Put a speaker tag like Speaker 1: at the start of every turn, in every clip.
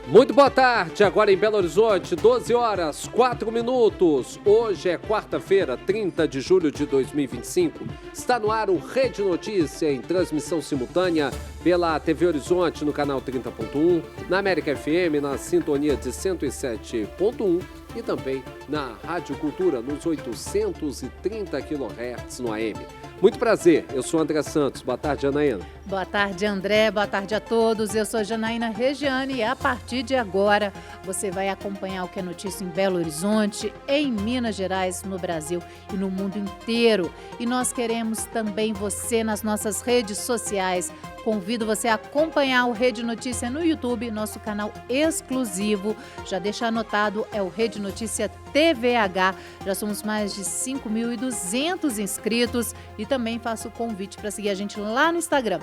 Speaker 1: Muito boa tarde, agora em Belo Horizonte, 12 horas, 4 minutos. Hoje é quarta-feira, 30 de julho de 2025. Está no ar o Rede Notícia em transmissão simultânea pela TV Horizonte no canal 30.1, na América FM na sintonia de 107.1 e também na Rádio Cultura nos 830 kHz no AM. Muito prazer, eu sou André Santos. Boa tarde, Janaína.
Speaker 2: Boa tarde, André. Boa tarde a todos. Eu sou Janaína Regiane e a partir de agora você vai acompanhar o que é notícia em Belo Horizonte, em Minas Gerais, no Brasil e no mundo inteiro. E nós queremos também você nas nossas redes sociais. Convido você a acompanhar o Rede Notícia no YouTube, nosso canal exclusivo. Já deixa anotado, é o Rede Notícia TVH. Já somos mais de 5.200 inscritos e também faço o convite para seguir a gente lá no Instagram,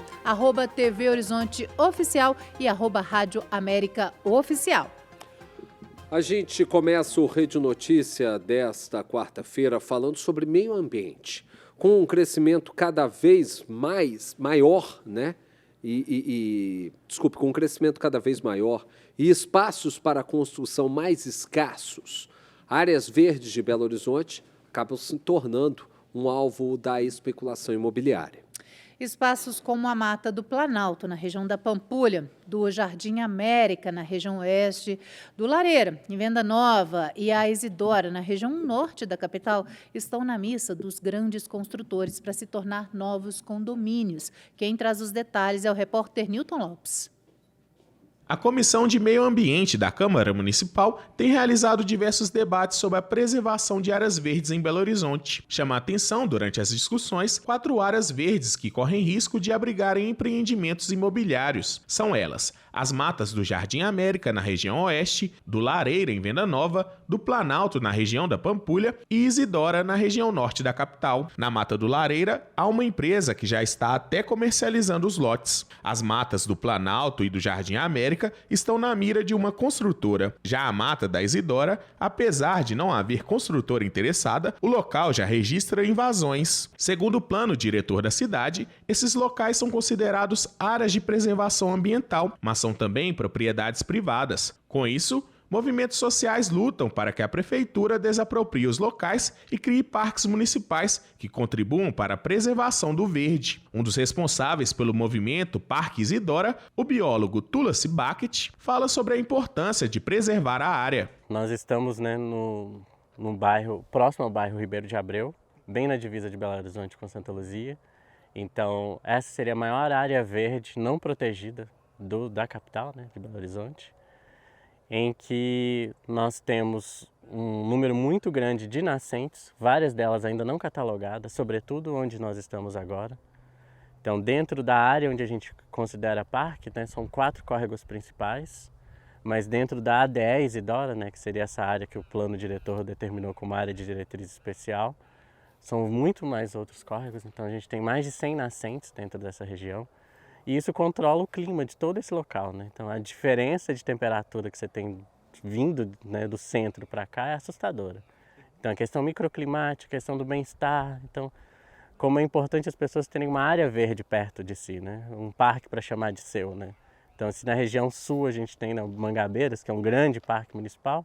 Speaker 2: @TV Horizonte Oficial e @Rádio América Oficial.
Speaker 1: A gente começa o Rede Notícia desta quarta-feira falando sobre meio ambiente, com um crescimento cada vez maior, né? Com um crescimento cada vez maior e espaços para construção mais escassos, áreas verdes de Belo Horizonte acabam se tornando um alvo da especulação imobiliária.
Speaker 2: Espaços como a Mata do Planalto, na região da Pampulha, do Jardim América, na região oeste, do Lareira, em Venda Nova, e a Isidora, na região norte da capital, estão na missa dos grandes construtores para se tornar novos condomínios. Quem traz os detalhes é o repórter Newton Lopes.
Speaker 3: A Comissão de Meio Ambiente da Câmara Municipal tem realizado diversos debates sobre a preservação de áreas verdes em Belo Horizonte. Chama a atenção, durante as discussões, 4 áreas verdes que correm risco de abrigarem empreendimentos imobiliários. São elas: as matas do Jardim América, na região oeste, do Lareira, em Venda Nova, do Planalto, na região da Pampulha, e Isidora, na região norte da capital. Na Mata do Lareira, há uma empresa que já está até comercializando os lotes. As matas do Planalto e do Jardim América estão na mira de uma construtora. Já a Mata da Isidora, apesar de não haver construtora interessada, o local já registra invasões. Segundo o plano diretor da cidade, esses locais são considerados áreas de preservação ambiental, mas são também propriedades privadas. Com isso, movimentos sociais lutam para que a prefeitura desaproprie os locais e crie parques municipais que contribuam para a preservação do verde. Um dos responsáveis pelo movimento Parque Isidora, o biólogo Tulas Baquet, fala sobre a importância de preservar a área.
Speaker 4: Nós estamos num bairro próximo ao bairro Ribeiro de Abreu, bem na divisa de Belo Horizonte com Santa Luzia. Então, essa seria a maior área verde não protegida da capital, né, de Belo Horizonte, em que nós temos um número muito grande de nascentes, várias delas ainda não catalogadas, sobretudo onde nós estamos agora. Então, dentro da área onde a gente considera parque, né, são 4 córregos principais, mas dentro da ADE Isidora, né, que seria essa área que o plano diretor determinou como área de diretriz especial, são muito mais outros córregos, então a gente tem mais de 100 nascentes dentro dessa região. E isso controla o clima de todo esse local, né? Então a diferença de temperatura que você tem vindo, né, do centro para cá é assustadora. Então a questão microclimática, a questão do bem-estar. Então, como é importante as pessoas terem uma área verde perto de si, né? Um parque para chamar de seu, né? Então, se na região sul a gente tem, né, Mangabeiras, que é um grande parque municipal,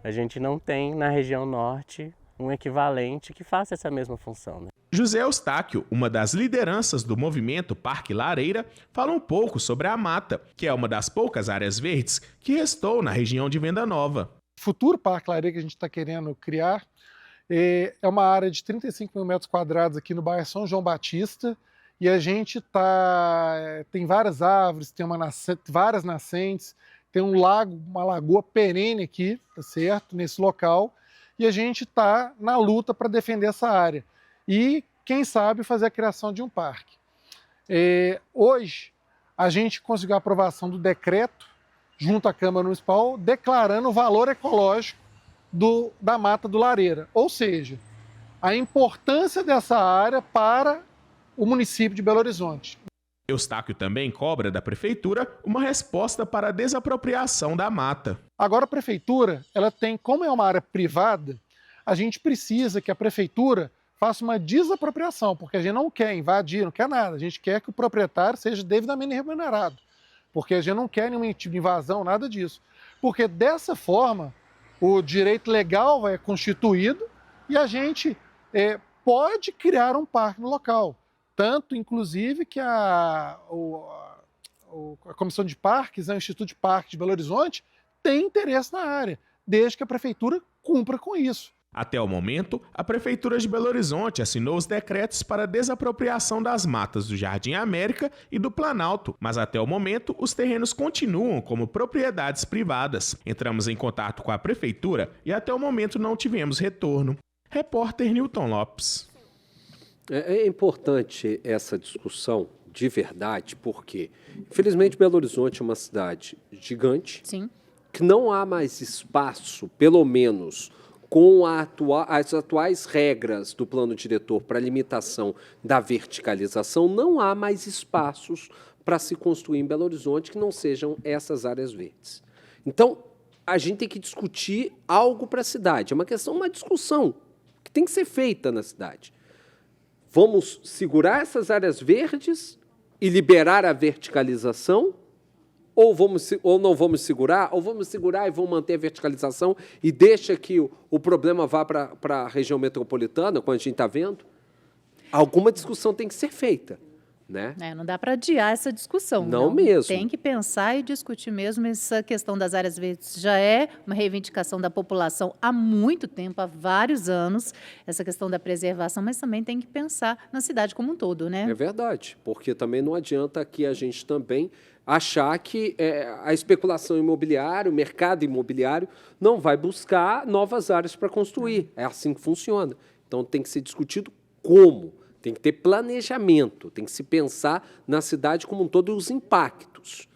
Speaker 4: a gente não tem na região norte um equivalente que faça essa mesma função, né?
Speaker 3: José Eustáquio, uma das lideranças do movimento Parque Lareira, fala um pouco sobre a mata, que é uma das poucas áreas verdes que restou na região de Venda Nova.
Speaker 5: O futuro Parque Lareira que a gente está querendo criar é uma área de 35 mil metros quadrados aqui no bairro São João Batista, e a gente tem várias árvores, tem várias nascentes, tem um lago, uma lagoa perene aqui, tá certo, nesse local, e a gente está na luta para defender essa área. E, quem sabe, fazer a criação de um parque. Hoje, a gente conseguiu a aprovação do decreto, junto à Câmara Municipal, declarando o valor ecológico da Mata do Lareira. Ou seja, a importância dessa área para o município de Belo Horizonte.
Speaker 3: Eustáquio também cobra da prefeitura uma resposta para a desapropriação da mata.
Speaker 5: Agora a prefeitura, como é uma área privada, a gente precisa que a prefeitura faça uma desapropriação, porque a gente não quer invadir, não quer nada, a gente quer que o proprietário seja devidamente remunerado. porque a gente não quer nenhum tipo de invasão, nada disso. Porque dessa forma, o direito legal é constituído e a gente pode criar um parque no local. Tanto, inclusive, que a Comissão de Parques, o Instituto de Parques de Belo Horizonte, tem interesse na área, desde que a Prefeitura cumpra com isso.
Speaker 3: Até o momento, a Prefeitura de Belo Horizonte assinou os decretos para desapropriação das matas do Jardim América e do Planalto, mas até o momento os terrenos continuam como propriedades privadas. Entramos em contato com a Prefeitura e até o momento não tivemos retorno. Repórter Newton Lopes.
Speaker 1: É importante essa discussão de verdade, porque, infelizmente, Belo Horizonte é uma cidade gigante,
Speaker 2: Sim.
Speaker 1: que não há mais espaço, pelo menos com as atuais regras do plano diretor para limitação da verticalização, não há mais espaços para se construir em Belo Horizonte que não sejam essas áreas verdes. Então, a gente tem que discutir algo para a cidade. É uma discussão que tem que ser feita na cidade. Vamos segurar essas áreas verdes e liberar a verticalização? Ou não vamos segurar, ou vamos segurar e vamos manter a verticalização e deixa que o problema vá para a região metropolitana, como a gente está vendo? Alguma discussão tem que ser feita, né?
Speaker 2: Não dá para adiar essa discussão.
Speaker 1: Não mesmo.
Speaker 2: Tem que pensar e discutir mesmo. Essa questão das áreas verdes já é uma reivindicação da população há muito tempo, há vários anos, essa questão da preservação, mas também tem que pensar na cidade como um todo, né?
Speaker 1: É verdade, porque também não adianta que a gente também achar que a especulação imobiliária, o mercado imobiliário, não vai buscar novas áreas para construir. É assim que funciona. Então, tem que ser discutido como. Tem que ter planejamento, tem que se pensar na cidade como um todo e os impactos.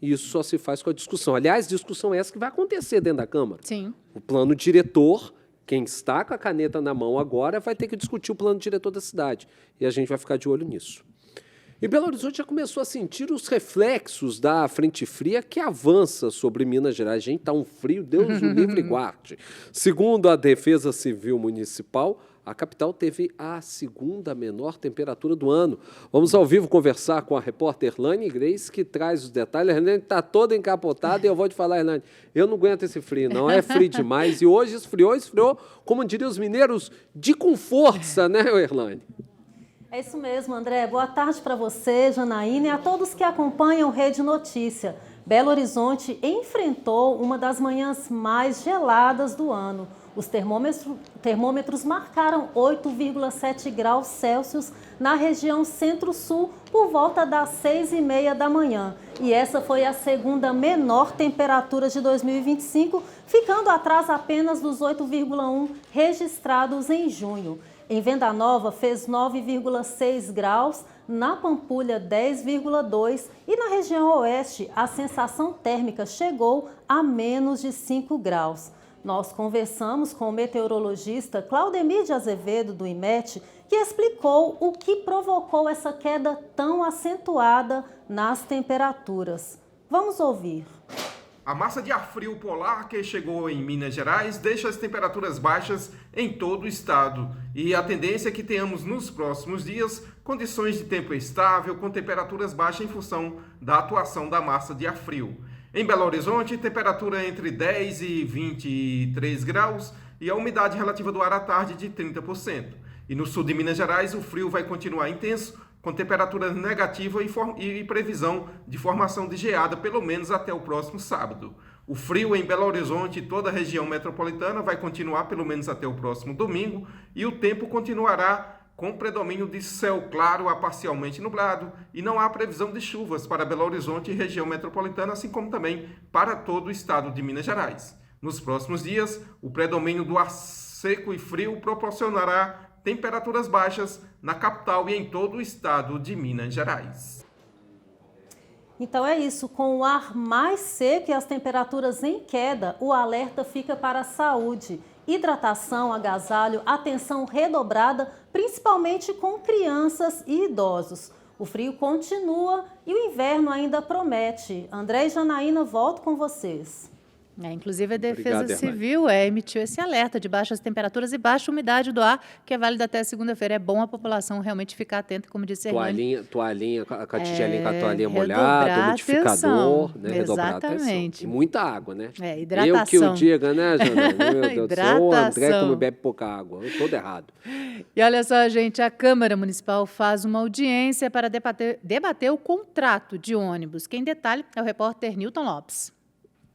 Speaker 1: Isso só se faz com a discussão. Aliás, discussão essa que vai acontecer dentro da Câmara.
Speaker 2: Sim.
Speaker 1: O plano diretor, quem está com a caneta na mão agora, vai ter que discutir o plano diretor da cidade. E a gente vai ficar de olho nisso. E Belo Horizonte já começou a sentir os reflexos da frente fria que avança sobre Minas Gerais. Gente, está um frio, Deus o livre e guarde. Segundo a Defesa Civil Municipal, a capital teve a segunda menor temperatura do ano. Vamos ao vivo conversar com a repórter Erlane Grace, que traz os detalhes. A Erlane está toda encapotada e eu vou te falar, Erlane, eu não aguento esse frio, não. É frio demais. E hoje esfriou, como diriam os mineiros, de com força, né, Erlane?
Speaker 6: É isso mesmo, André. Boa tarde para você, Janaína, e a todos que acompanham Rede Notícia. Belo Horizonte enfrentou uma das manhãs mais geladas do ano. Os termômetros marcaram 8,7 graus Celsius na região Centro-Sul por volta das 6h30 da manhã. E essa foi a segunda menor temperatura de 2025, ficando atrás apenas dos 8,1 registrados em junho. Em Venda Nova fez 9,6 graus, na Pampulha 10,2 e na região oeste a sensação térmica chegou a menos de 5 graus. Nós conversamos com o meteorologista Claudemir de Azevedo, do IMET, que explicou o que provocou essa queda tão acentuada nas temperaturas. Vamos ouvir.
Speaker 7: A massa de ar frio polar que chegou em Minas Gerais deixa as temperaturas baixas em todo o estado. E a tendência é que tenhamos nos próximos dias condições de tempo estável com temperaturas baixas em função da atuação da massa de ar frio. Em Belo Horizonte, temperatura entre 10 e 23 graus e a umidade relativa do ar à tarde de 30%. E no sul de Minas Gerais, o frio vai continuar intenso, com temperatura negativa e previsão de formação de geada, pelo menos até o próximo sábado. O frio em Belo Horizonte e toda a região metropolitana vai continuar pelo menos até o próximo domingo e o tempo continuará com predomínio de céu claro a parcialmente nublado e não há previsão de chuvas para Belo Horizonte e região metropolitana, assim como também para todo o estado de Minas Gerais. Nos próximos dias, o predomínio do ar seco e frio proporcionará temperaturas baixas na capital e em todo o estado de Minas Gerais.
Speaker 6: Então é isso, com o ar mais seco e as temperaturas em queda, o alerta fica para a saúde. Hidratação, agasalho, atenção redobrada, principalmente com crianças e idosos. O frio continua e o inverno ainda promete. André e Janaína, volto com vocês.
Speaker 2: Inclusive, a Defesa
Speaker 1: Obrigado,
Speaker 2: Civil emitiu esse alerta de baixas temperaturas e baixa umidade do ar, que é válido até segunda-feira. É bom a população realmente ficar atenta, como disse a Hernani.
Speaker 1: Toalhinha, com a tigelinha com a toalhinha molhada, umidificador, né? Redobrar a atenção.
Speaker 2: Exatamente.
Speaker 1: E muita água, né?
Speaker 2: Hidratação.
Speaker 1: Eu que o diga, né, Janaína? Meu Deus do céu, o André
Speaker 2: Hidratação.
Speaker 1: que não bebe pouca água. Eu todo errado.
Speaker 2: E olha só, gente, a Câmara Municipal faz uma audiência para debater o contrato de ônibus. Quem detalha é o repórter Newton Lopes.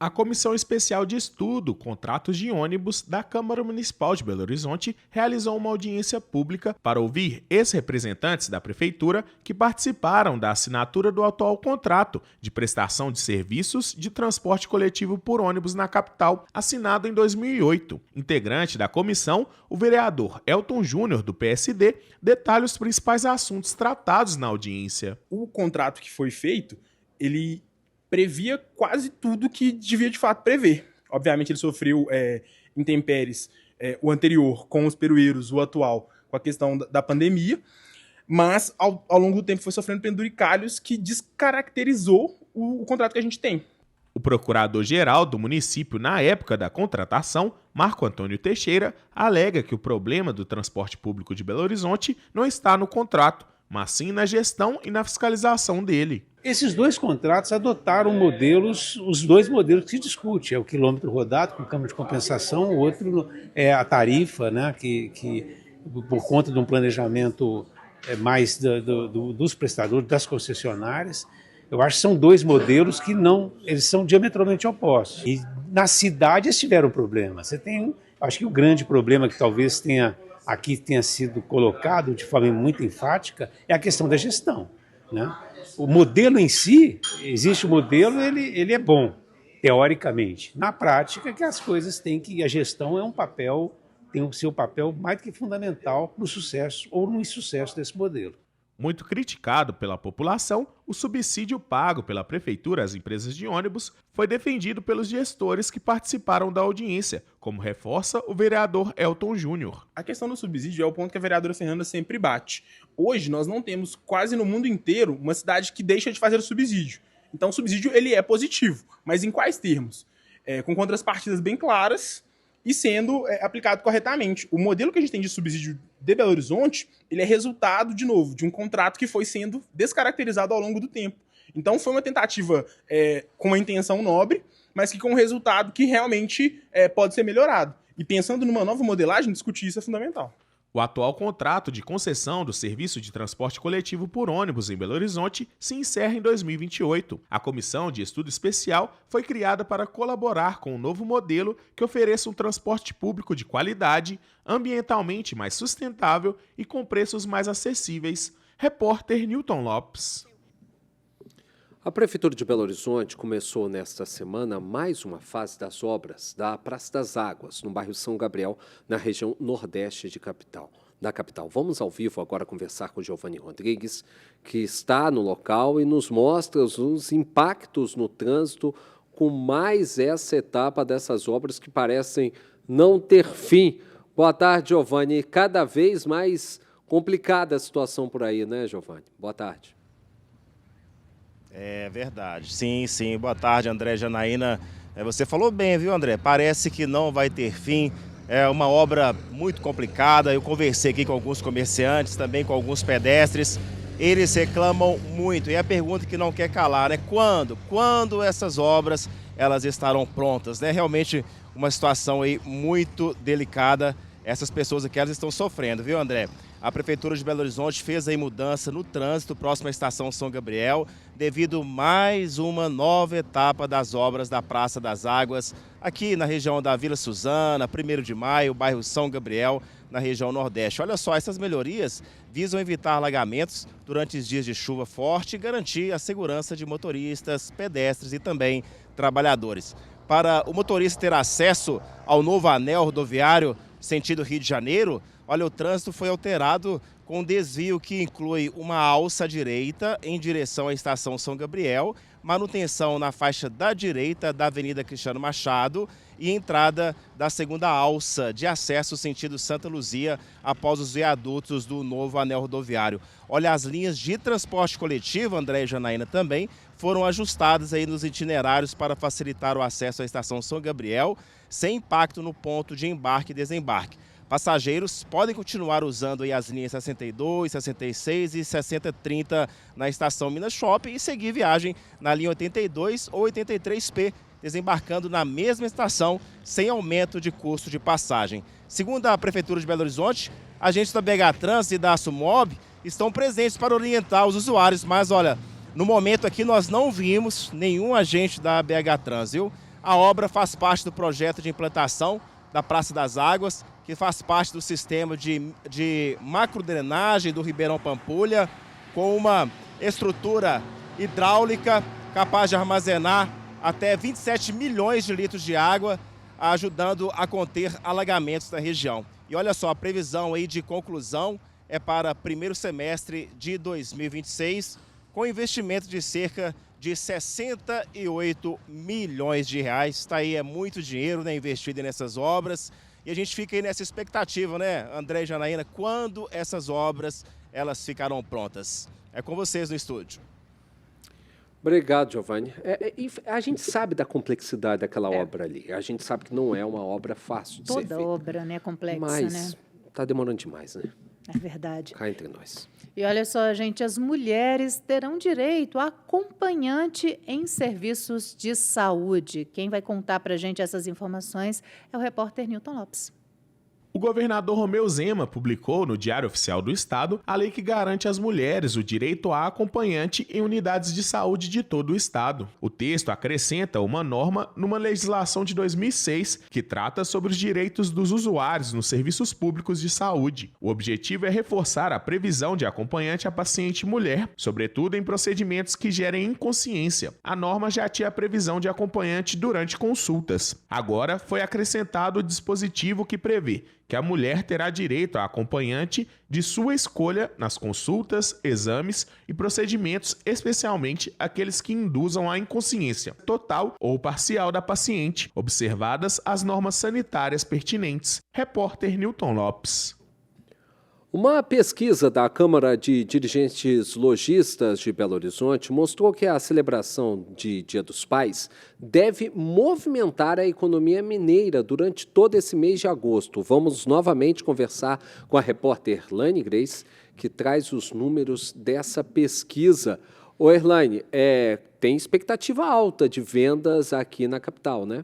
Speaker 3: A Comissão Especial de Estudo, Contratos de Ônibus da Câmara Municipal de Belo Horizonte realizou uma audiência pública para ouvir ex-representantes da Prefeitura que participaram da assinatura do atual contrato de prestação de serviços de transporte coletivo por ônibus na capital, assinado em 2008. Integrante da comissão, o vereador Elton Júnior, do PSD, detalha os principais assuntos tratados na audiência.
Speaker 8: O contrato que foi feito, ele previa quase tudo que devia de fato prever. Obviamente ele sofreu intempéries, o anterior com os peroeiros, o atual com a questão da pandemia, mas ao longo do tempo foi sofrendo penduricalhos que descaracterizou o contrato que a gente tem.
Speaker 3: O procurador-geral do município na época da contratação, Marco Antônio Teixeira, alega que o problema do transporte público de Belo Horizonte não está no contrato, mas sim na gestão e na fiscalização dele.
Speaker 9: Esses dois contratos adotaram os dois modelos que se discute, é o quilômetro rodado com câmbio de compensação, o outro é a tarifa, né, que por conta de um planejamento mais dos prestadores, das concessionárias. Eu acho que são dois modelos que eles são diametralmente opostos. E na cidade eles tiveram problema. Acho que o grande problema que talvez tenha sido colocado de forma muito enfática é a questão da gestão, né? O modelo em si, existe o modelo, ele é bom, teoricamente. Na prática, que as coisas a gestão tem o seu papel mais do que fundamental no sucesso ou no insucesso desse modelo.
Speaker 3: Muito criticado pela população, o subsídio pago pela Prefeitura às empresas de ônibus foi defendido pelos gestores que participaram da audiência, como reforça o vereador Elton Júnior.
Speaker 8: A questão do subsídio é o ponto que a vereadora Fernanda sempre bate. Hoje nós não temos quase no mundo inteiro uma cidade que deixa de fazer o subsídio. Então o subsídio ele é positivo, mas em quais termos? Com contrapartidas bem claras e sendo aplicado corretamente. O modelo que a gente tem de subsídio de Belo Horizonte, ele é resultado, de novo, de um contrato que foi sendo descaracterizado ao longo do tempo. Então foi uma tentativa com uma intenção nobre, mas que com um resultado que realmente pode ser melhorado. E pensando numa nova modelagem, discutir isso é fundamental.
Speaker 3: O atual contrato de concessão do serviço de transporte coletivo por ônibus em Belo Horizonte se encerra em 2028. A Comissão de Estudo Especial foi criada para colaborar com um novo modelo que ofereça um transporte público de qualidade, ambientalmente mais sustentável e com preços mais acessíveis. Repórter Newton Lopes.
Speaker 1: A Prefeitura de Belo Horizonte começou nesta semana mais uma fase das obras da Praça das Águas, no bairro São Gabriel, na região nordeste da capital. Vamos ao vivo agora conversar com Giovanni Rodrigues, que está no local e nos mostra os impactos no trânsito com mais essa etapa dessas obras que parecem não ter fim. Boa tarde, Giovanni. Cada vez mais complicada a situação por aí, né, Giovanni? Boa tarde.
Speaker 10: É verdade. Sim. Boa tarde, André, Janaína. Você falou bem, viu, André? Parece que não vai ter fim. É uma obra muito complicada. Eu conversei aqui com alguns comerciantes, também com alguns pedestres. Eles reclamam muito. E a pergunta que não quer calar, né? Quando essas obras elas estarão prontas, né? Realmente uma situação aí muito delicada. Essas pessoas aqui elas estão sofrendo, viu, André? A Prefeitura de Belo Horizonte fez aí mudança no trânsito próximo à estação São Gabriel, devido mais uma nova etapa das obras da Praça das Águas, aqui na região da Vila Suzana, 1º de Maio, bairro São Gabriel, na região nordeste. Olha só, essas melhorias visam evitar alagamentos durante os dias de chuva forte e garantir a segurança de motoristas, pedestres e também trabalhadores. Para o motorista ter acesso ao novo anel rodoviário sentido Rio de Janeiro, olha, o trânsito foi alterado com desvio que inclui uma alça à direita em direção à Estação São Gabriel, manutenção na faixa da direita da Avenida Cristiano Machado e entrada da segunda alça de acesso sentido Santa Luzia após os viadutos do novo anel rodoviário. Olha, as linhas de transporte coletivo, André e Janaína, também foram ajustadas aí nos itinerários para facilitar o acesso à Estação São Gabriel, sem impacto no ponto de embarque e desembarque. Passageiros podem continuar usando aí as linhas 62, 66 e 6030 na estação Minas Shopping e seguir viagem na linha 82 ou 83P, desembarcando na mesma estação sem aumento de custo de passagem. Segundo a Prefeitura de Belo Horizonte, agentes da BH Trans e da Sumob estão presentes para orientar os usuários, mas olha, no momento aqui nós não vimos nenhum agente da BH Trans, viu? A obra faz parte do projeto de implantação da Praça das Águas, que faz parte do sistema de macrodrenagem do Ribeirão Pampulha, com uma estrutura hidráulica capaz de armazenar até 27 milhões de litros de água, ajudando a conter alagamentos da região. E olha só, a previsão aí de conclusão é para primeiro semestre de 2026, com investimento de cerca de 68 milhões de reais. Está aí, é muito dinheiro, né, investido nessas obras. E a gente fica aí nessa expectativa, né, André e Janaína, quando essas obras elas ficarão prontas. É com vocês no estúdio.
Speaker 1: Obrigado, Giovanni. A gente sabe da complexidade daquela obra ali. A gente sabe que não é uma obra fácil de ser feita.
Speaker 2: Toda obra, né, complexa,
Speaker 1: mas
Speaker 2: né?
Speaker 1: Está demorando demais, né?
Speaker 2: É verdade.
Speaker 1: Cá entre nós.
Speaker 2: E olha só, gente, as mulheres terão direito a acompanhante em serviços de saúde. Quem vai contar para a gente essas informações é o repórter Newton Lopes.
Speaker 3: O governador Romeu Zema publicou no Diário Oficial do Estado a lei que garante às mulheres o direito a acompanhante em unidades de saúde de todo o estado. O texto acrescenta uma norma numa legislação de 2006 que trata sobre os direitos dos usuários nos serviços públicos de saúde. O objetivo é reforçar a previsão de acompanhante a paciente mulher, sobretudo em procedimentos que gerem inconsciência. A norma já tinha a previsão de acompanhante durante consultas. Agora foi acrescentado o dispositivo que prevê que a mulher terá direito a acompanhante de sua escolha nas consultas, exames e procedimentos, especialmente aqueles que induzam a inconsciência total ou parcial da paciente, observadas as normas sanitárias pertinentes. Repórter Newton Lopes.
Speaker 1: Uma pesquisa da Câmara de Dirigentes Lojistas de Belo Horizonte mostrou que a celebração de Dia dos Pais deve movimentar a economia mineira durante todo esse mês de agosto. Vamos novamente conversar com a repórter Erlaine Grace, que traz os números dessa pesquisa. Ô Erlaine, tem expectativa alta de vendas aqui na capital, né?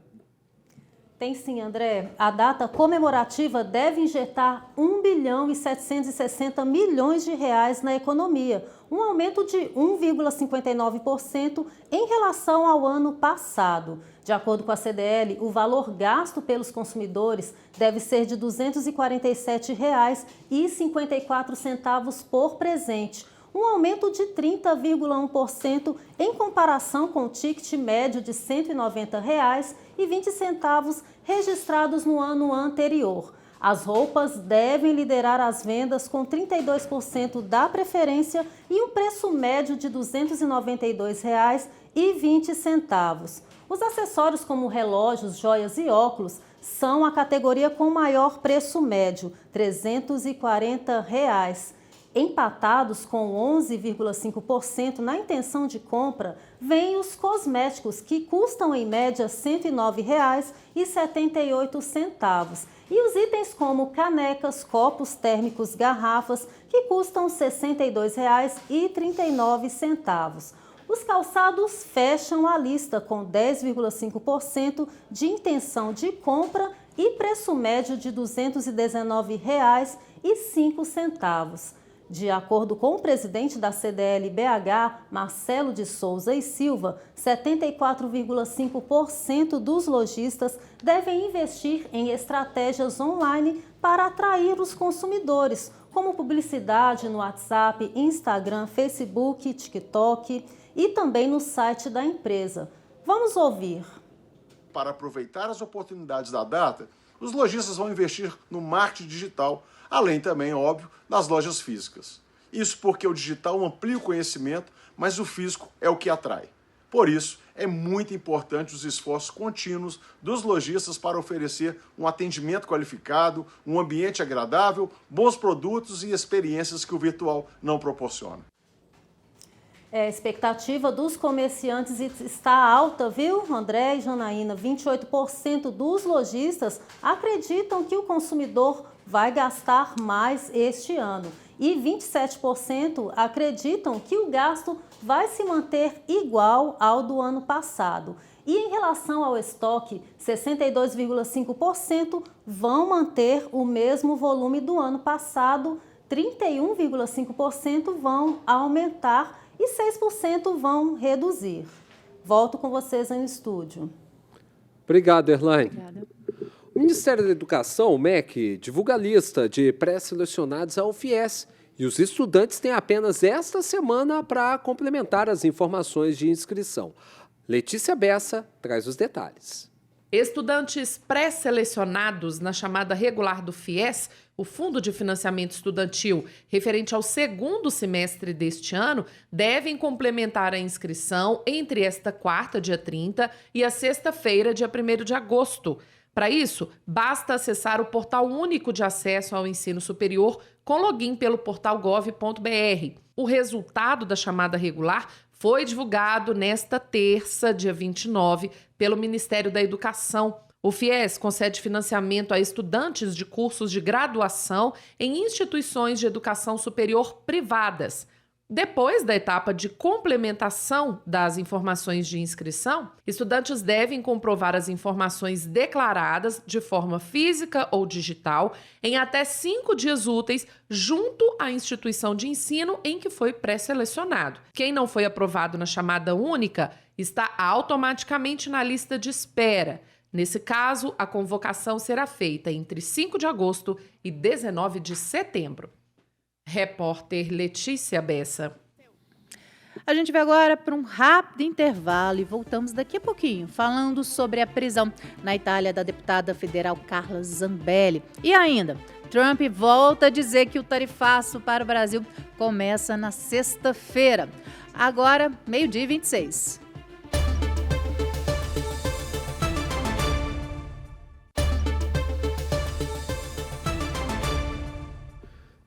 Speaker 6: Tem sim, André. A data comemorativa deve injetar 1 bilhão e 760 milhões de reais na economia, um aumento de 1,59% em relação ao ano passado. De acordo com a CDL, o valor gasto pelos consumidores deve ser de R$ 247,54 por presente, um aumento de 30,1% em comparação com o ticket médio de R$ 190,20 registrados no ano anterior. As roupas devem liderar as vendas com 32% da preferência e um preço médio de R$ 292,20. Os acessórios como relógios, joias e óculos são a categoria com maior preço médio, R$ 340. Empatados com 11,5% na intenção de compra, vêm os cosméticos, que custam em média R$ 109,78. E os itens como canecas, copos térmicos, garrafas, que custam R$ 62,39. Os calçados fecham a lista com 10,5% de intenção de compra e preço médio de R$ 219,05. De acordo com o presidente da CDL-BH, Marcelo de Souza e Silva, 74,5% dos lojistas devem investir em estratégias online para atrair os consumidores, como publicidade no WhatsApp, Instagram, Facebook, TikTok e também no site da empresa. Vamos ouvir.
Speaker 11: Para aproveitar as oportunidades da data, os lojistas vão investir no marketing digital, além também, óbvio, das lojas físicas. Isso porque o digital amplia o conhecimento, mas o físico é o que atrai. Por isso, é muito importante os esforços contínuos dos lojistas para oferecer um atendimento qualificado, um ambiente agradável, bons produtos e experiências que o virtual não proporciona.
Speaker 6: A expectativa dos comerciantes está alta, viu, André e Janaína? 28% dos lojistas acreditam que o consumidor vai gastar mais este ano. E 27% acreditam que o gasto vai se manter igual ao do ano passado. E em relação ao estoque, 62,5% vão manter o mesmo volume do ano passado, 31,5% vão aumentar e 6% vão reduzir. Volto com vocês aí no estúdio.
Speaker 1: Obrigado, Erlaine.
Speaker 2: Obrigada.
Speaker 1: O Ministério da Educação, o MEC, divulga a lista de pré-selecionados ao FIES e os estudantes têm apenas esta semana para complementar as informações de inscrição. Letícia Bessa traz os detalhes.
Speaker 12: Estudantes pré-selecionados na chamada regular do FIES, o Fundo de Financiamento Estudantil, referente ao segundo semestre deste ano, devem complementar a inscrição entre esta quarta, dia 30, e a sexta-feira, dia 1º de agosto. Para isso, basta acessar o Portal Único de Acesso ao Ensino Superior com login pelo portal gov.br. O resultado da chamada regular foi divulgado nesta terça, dia 29, pelo Ministério da Educação. O FIES concede financiamento a estudantes de cursos de graduação em instituições de educação superior privadas. Depois da etapa de complementação das informações de inscrição, estudantes devem comprovar as informações declaradas de forma física ou digital em até 5 dias úteis junto à instituição de ensino em que foi pré-selecionado. Quem não foi aprovado na chamada única está automaticamente na lista de espera. Nesse caso, a convocação será feita entre 5 de agosto e 19 de setembro. Repórter Letícia Bessa.
Speaker 2: A gente vai agora para um rápido intervalo e voltamos daqui a pouquinho, falando sobre a prisão na Itália da deputada federal Carla Zambelli. E ainda, Trump volta a dizer que o tarifaço para o Brasil começa na sexta-feira. Agora, 12h26.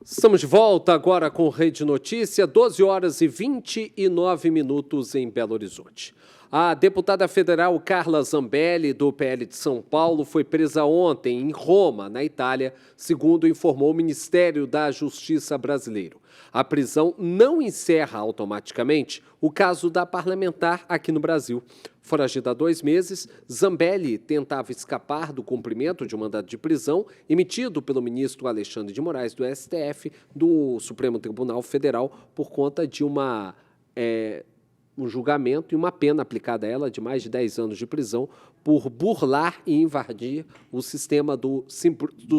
Speaker 1: Estamos de volta agora com o Rede Notícia, 12 horas e 29 minutos em Belo Horizonte. A deputada federal Carla Zambelli, do PL de São Paulo, foi presa ontem em Roma, na Itália, segundo informou o Ministério da Justiça brasileiro. A prisão não encerra automaticamente o caso da parlamentar aqui no Brasil. Foragida há 2 meses, Zambelli tentava escapar do cumprimento de um mandado de prisão emitido pelo ministro Alexandre de Moraes, do STF, do Supremo Tribunal Federal, por conta de um julgamento e uma pena aplicada a ela de mais de 10 anos de prisão por burlar e invadir o sistema do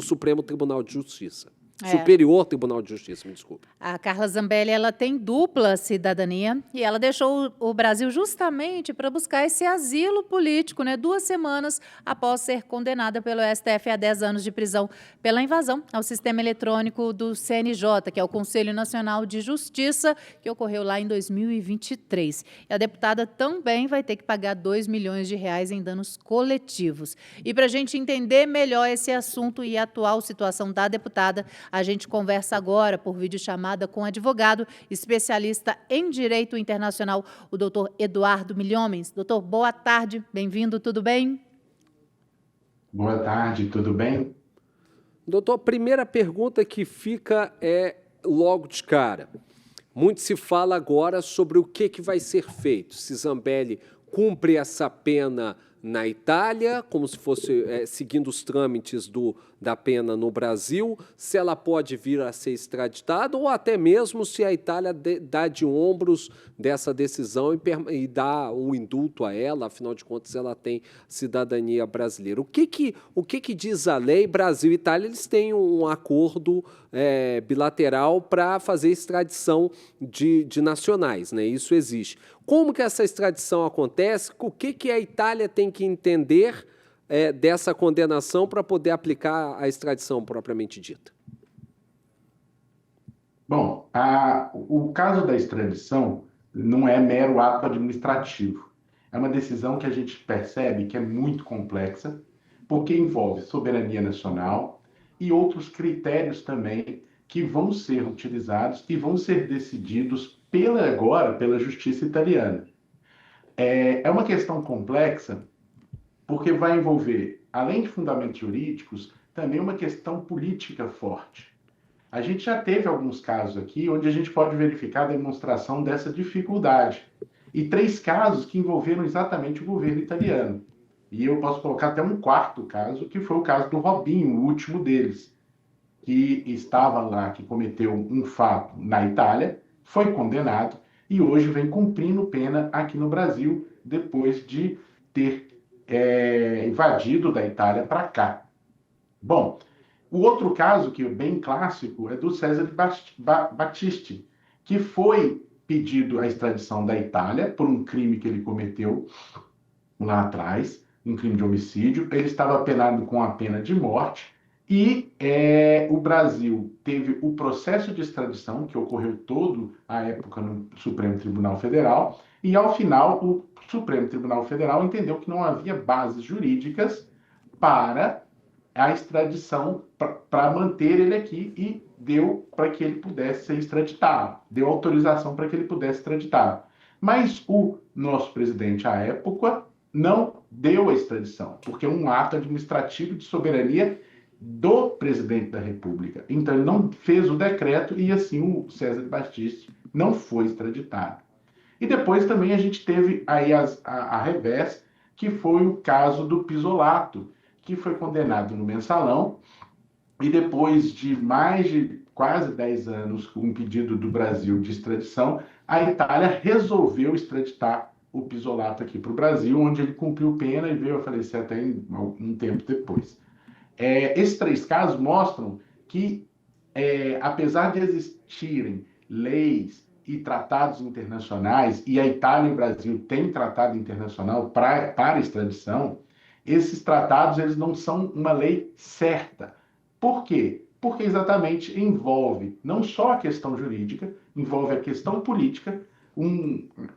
Speaker 1: Supremo Tribunal de Justiça. Superior Tribunal de Justiça, me desculpe.
Speaker 2: A Carla Zambelli, ela tem dupla cidadania e ela deixou o Brasil justamente para buscar esse asilo político, 2 semanas após ser condenada pelo STF a 10 anos de prisão pela invasão ao sistema eletrônico do CNJ, que é o Conselho Nacional de Justiça, que ocorreu lá em 2023. E a deputada também vai ter que pagar R$2 milhões em danos coletivos. E para a gente entender melhor esse assunto e a atual situação da deputada, a gente conversa agora por videochamada com o advogado especialista em Direito Internacional, o doutor Eduardo Milhomens. Doutor, boa tarde, bem-vindo, tudo bem?
Speaker 13: Boa tarde, tudo bem?
Speaker 1: Doutor, a primeira pergunta que fica é logo de cara. Muito se fala agora sobre o que vai ser feito. Se Zambelli cumpre essa pena na Itália, como se fosse seguindo os trâmites da pena no Brasil, se ela pode vir a ser extraditada ou até mesmo se a Itália dá de ombros dessa decisão e dá um indulto a ela, afinal de contas ela tem cidadania brasileira. O que diz a lei? Brasil e Itália, eles têm um acordo bilateral para fazer extradição de nacionais, né? Isso existe. Como que essa extradição acontece? O que a Itália tem que entender dessa condenação para poder aplicar a extradição propriamente dita?
Speaker 13: Bom, o caso da extradição não é mero ato administrativo. É uma decisão que a gente percebe que é muito complexa, porque envolve soberania nacional e outros critérios também que vão ser utilizados e vão ser decididos agora pela justiça italiana. É uma questão complexa porque vai envolver, além de fundamentos jurídicos, também uma questão política forte. A gente já teve alguns casos aqui onde a gente pode verificar a demonstração dessa dificuldade. E 3 casos que envolveram exatamente o governo italiano. E eu posso colocar até um 4º caso, que foi o caso do Robinho, o último deles, que estava lá, que cometeu um fato na Itália, foi condenado e hoje vem cumprindo pena aqui no Brasil, depois de ter invadido da Itália para cá. Bom, o outro caso, que é bem clássico, é do Cesare Battisti, que foi pedido a extradição da Itália por um crime que ele cometeu lá atrás, um crime de homicídio. Ele estava penado com a pena de morte e o Brasil teve o processo de extradição, que ocorreu todo a época no Supremo Tribunal Federal, e ao final o Supremo Tribunal Federal entendeu que não havia bases jurídicas para a extradição, para manter ele aqui, e deu para que ele pudesse ser extraditado, deu autorização para que ele pudesse ser extraditado. Mas o nosso presidente, à época, não deu a extradição, porque é um ato administrativo de soberania do presidente da República. Então, ele não fez o decreto e, assim, o Cesare Battisti não foi extraditado. E depois também a gente teve aí a revés, que foi o caso do Pisolato, que foi condenado no Mensalão, e depois de mais de quase 10 anos com um pedido do Brasil de extradição, a Itália resolveu extraditar o Pisolato aqui para o Brasil, onde ele cumpriu pena e veio a falecer até um tempo depois. Esses 3 casos mostram que, apesar de existirem leis e tratados internacionais, e a Itália e o Brasil têm tratado internacional para extradição, esses tratados eles não são uma lei certa. Por quê? Porque exatamente envolve não só a questão jurídica, envolve a questão política,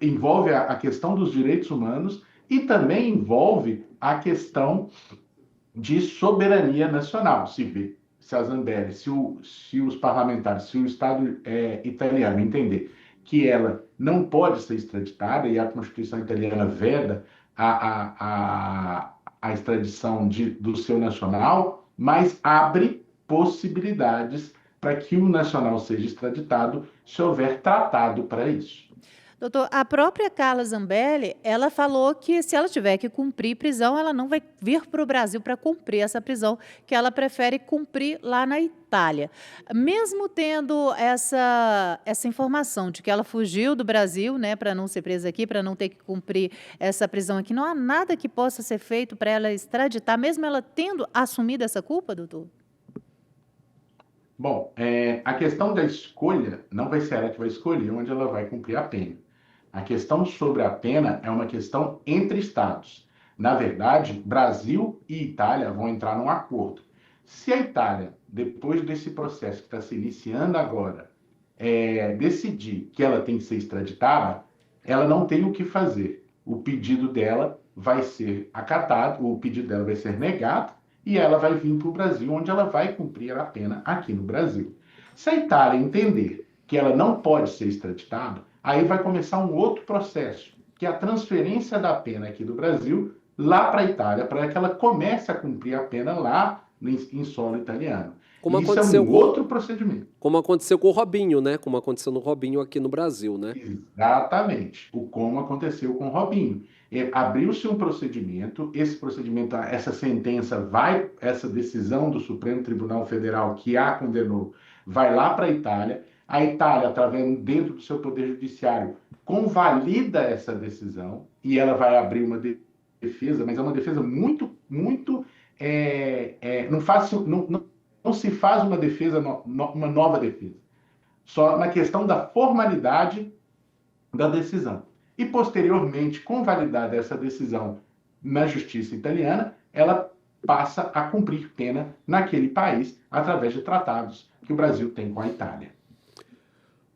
Speaker 13: envolve a questão dos direitos humanos e também envolve a questão de soberania nacional. Se a Zambelli, se os parlamentares, se o Estado italiano entender que ela não pode ser extraditada, e a Constituição italiana veda a extradição do seu nacional, mas abre possibilidades para que o nacional seja extraditado se houver tratado para isso.
Speaker 2: Doutor, a própria Carla Zambelli, ela falou que se ela tiver que cumprir prisão, ela não vai vir para o Brasil para cumprir essa prisão, que ela prefere cumprir lá na Itália. Mesmo tendo essa informação de que ela fugiu do Brasil, né, para não ser presa aqui, para não ter que cumprir essa prisão aqui, não há nada que possa ser feito para ela extraditar, mesmo ela tendo assumido essa culpa, doutor?
Speaker 13: Bom, a questão da escolha não vai ser ela que vai escolher onde ela vai cumprir a pena. A questão sobre a pena é uma questão entre estados. Na verdade, Brasil e Itália vão entrar num acordo. Se a Itália, depois desse processo que está se iniciando agora, decidir que ela tem que ser extraditada, ela não tem o que fazer. O pedido dela vai ser acatado, o pedido dela vai ser negado, e ela vai vir para o Brasil, onde ela vai cumprir a pena aqui no Brasil. Se a Itália entender que ela não pode ser extraditada, aí vai começar um outro processo, que é a transferência da pena aqui do Brasil lá para a Itália, para que ela comece a cumprir a pena lá em solo italiano.
Speaker 1: Como
Speaker 13: Isso
Speaker 1: aconteceu
Speaker 13: é um outro procedimento.
Speaker 1: Como aconteceu com o Robinho, né? Como aconteceu no Robinho aqui no Brasil, né?
Speaker 13: Exatamente. Como aconteceu com o Robinho. Abriu-se um procedimento, esse procedimento, essa sentença essa decisão do Supremo Tribunal Federal que a condenou, vai lá para a Itália. A Itália, através dentro do seu poder judiciário, convalida essa decisão e ela vai abrir uma defesa, mas é uma defesa muito não se faz uma defesa, uma nova defesa. Só na questão da formalidade da decisão. E, posteriormente, convalidada essa decisão na justiça italiana, ela passa a cumprir pena naquele país através de tratados que o Brasil tem com a Itália.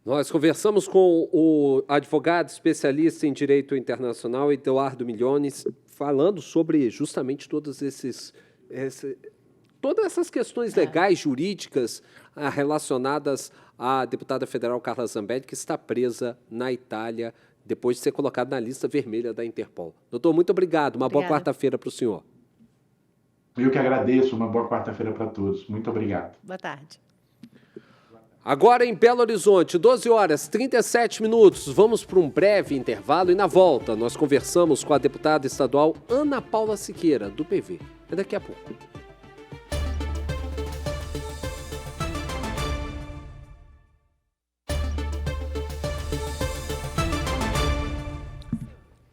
Speaker 1: Nós conversamos com o advogado especialista em direito internacional, Eduardo Milhões, falando sobre justamente todas essas questões legais, jurídicas, relacionadas à deputada federal Carla Zambelli, que está presa na Itália depois de ser colocada na lista vermelha da Interpol. Doutor, muito obrigado. Uma boa quarta-feira para o senhor.
Speaker 13: Eu que agradeço. Uma boa quarta-feira para todos. Muito obrigado.
Speaker 2: Boa tarde.
Speaker 1: Agora em Belo Horizonte, 12 horas 37 minutos. Vamos para um breve intervalo e na volta nós conversamos com a deputada estadual Ana Paula Siqueira, do PV. É daqui a pouco.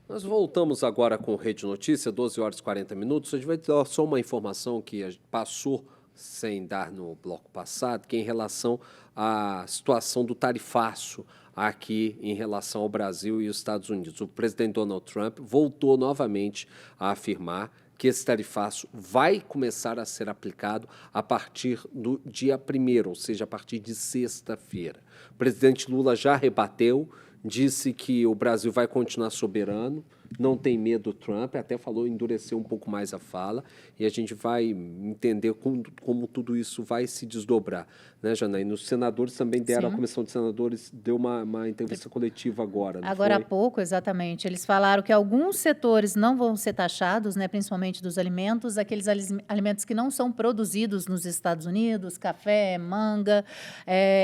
Speaker 1: Nós voltamos agora com Rede Notícia, 12 horas e 40 minutos. A gente vai dar só uma informação que passou sem dar no bloco passado, que é em relação à situação do tarifaço aqui em relação ao Brasil e os Estados Unidos. O presidente Donald Trump voltou novamente a afirmar que esse tarifaço vai começar a ser aplicado a partir do dia 1º, ou seja, a partir de sexta-feira. O presidente Lula já rebateu, disse que o Brasil vai continuar soberano, não tem medo do Trump, até falou endurecer um pouco mais a fala, e a gente vai entender como tudo isso vai se desdobrar, né, Janaína? Os senadores também deram, Sim. A Comissão de Senadores deu uma entrevista coletiva agora, não
Speaker 2: Agora
Speaker 1: foi?
Speaker 2: há pouco, exatamente. Eles falaram que alguns setores não vão ser taxados, né, principalmente dos alimentos, aqueles alimentos que não são produzidos nos Estados Unidos, café, manga.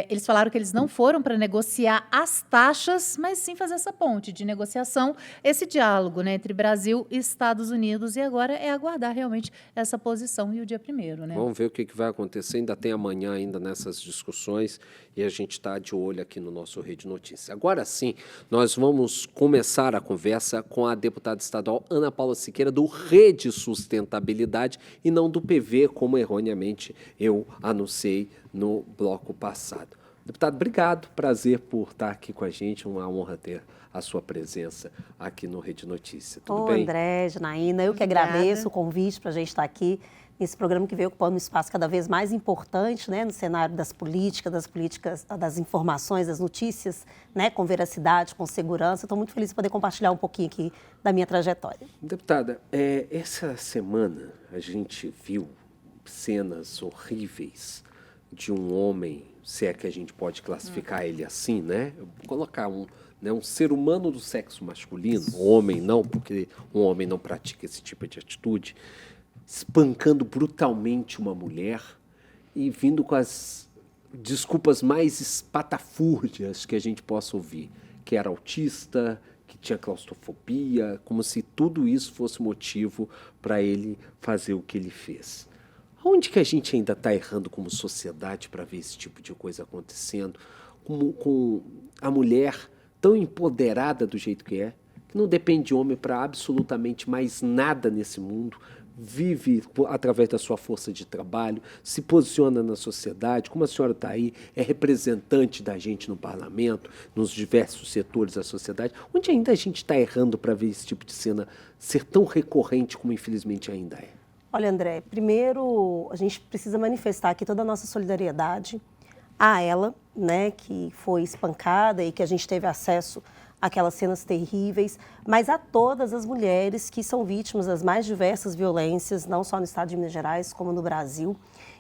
Speaker 2: Eles falaram que eles não foram para negociar as taxas, mas sim fazer essa ponte de negociação, esse diálogo, né, entre Brasil e Estados Unidos, e agora é aguardar realmente essa posição e o dia 1º, né?
Speaker 1: Vamos ver o que vai acontecer, ainda tem amanhã ainda nessas discussões e a gente está de olho aqui no nosso Rede Notícia. Agora sim, nós vamos começar a conversa com a deputada estadual Ana Paula Siqueira, do Rede Sustentabilidade e não do PV, como erroneamente eu anunciei no bloco passado. Deputado, obrigado, prazer por estar aqui com a gente, uma honra ter a sua presença aqui no Rede Notícia. Tudo bem?
Speaker 14: André, Janaína, eu que agradeço o convite para a gente estar aqui nesse programa que veio ocupando um espaço cada vez mais importante, né, no cenário das políticas, das informações, das notícias, né, com veracidade, com segurança. Estou muito feliz de poder compartilhar um pouquinho aqui da minha trajetória.
Speaker 1: Deputada, essa semana a gente viu cenas horríveis de um homem, se é que a gente pode classificar ele assim, né? Eu vou colocar um ser humano do sexo masculino, um homem não, porque um homem não pratica esse tipo de atitude, espancando brutalmente uma mulher e vindo com as desculpas mais espatafúrdias que a gente possa ouvir, que era autista, que tinha claustrofobia, como se tudo isso fosse motivo para ele fazer o que ele fez. Onde que a gente ainda está errando como sociedade para ver esse tipo de coisa acontecendo, com a mulher tão empoderada do jeito que não depende de homem para absolutamente mais nada nesse mundo, vive através da sua força de trabalho, se posiciona na sociedade, como a senhora está aí, é representante da gente no parlamento, nos diversos setores da sociedade, onde ainda a gente está errando para ver esse tipo de cena ser tão recorrente como infelizmente ainda é?
Speaker 14: Olha, André, primeiro a gente precisa manifestar aqui toda a nossa solidariedade a ela, né, que foi espancada e que a gente teve acesso àquelas cenas terríveis, mas a todas as mulheres que são vítimas das mais diversas violências, não só no estado de Minas Gerais, como no Brasil.